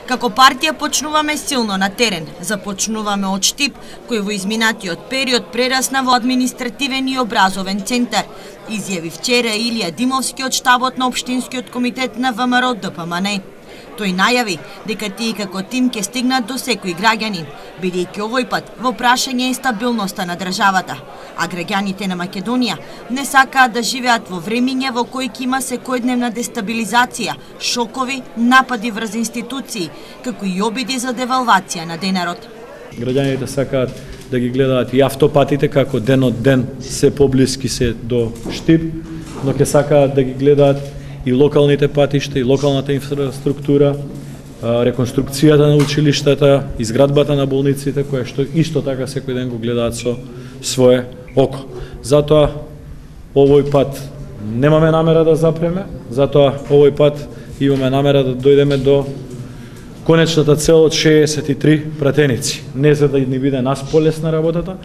Како партија почнуваме силно на терен, започнуваме од Штип, кој во изминатиот период прерасна во административен и образовен центар, изјави вчера Илија Димовски од штабот на Општинскиот комитет на ВМРО ДПМН. Тој најави дека тие како тим ќе стигнат до секој граѓанин, бидејќи овој пат во прашање е стабилноста на државата, а граѓаните на Македонија не сакаат да живеат во времиња во кои ќе има секојдневна дестабилизација, шокови, напади врз институции, како и обиди за девалвација на денарот. Граѓаните сакаат да ги гледаат и автопатите како ден од ден се поблиски се до Штип, но ќе сакаат да ги гледаат и локалните патишта, и локалната инфраструктура, реконструкцијата на училиштата, изградбата на болниците, која што исто така секој ден го гледаат со свое око. Затоа овој пат немаме намера да запреме, затоа овој пат имаме намера да дојдеме до конечната цел од 63 пратеници. Не за да ни биде нас полесна работата,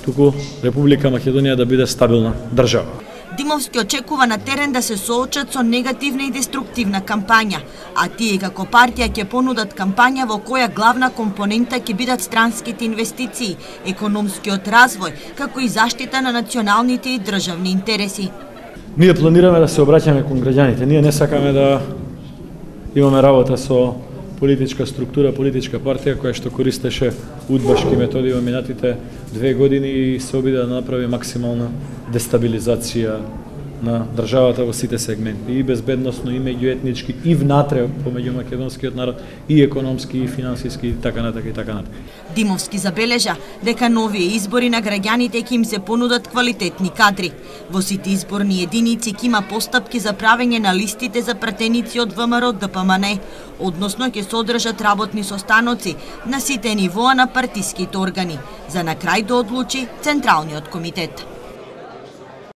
туку Република Македонија да биде стабилна држава. Димовски очекува на терен да се соочат со негативна и деструктивна кампања, а тие како партија ќе понудат кампања во која главна компонента ќе бидат странските инвестиции, економскиот развој, како и заштита на националните и државни интереси. Ние планираме да се обраќаме кон граѓаните. Ние не сакаме да имаме работа со политичка структура, политичка партија која што користеше удбашки методи во минатите 2 години и се обиде да направи максимална дестабилизација на државата во сите сегменти, и безбедносно, и меѓуетнички, и внатре помеѓу македонскиот народ, и економски, и финансиски, и така натака, и така натака. Димовски забележа дека новие избори на граѓаните ќе им се понудат квалитетни кадри. Во сите изборни единици ќе има постапки за правење на листите за пратеници од ВМРО ДПМН, односно ќе се одржат работни состаноци на сите нивоа на партиските органи, за на крај да одлучи Централниот комитет.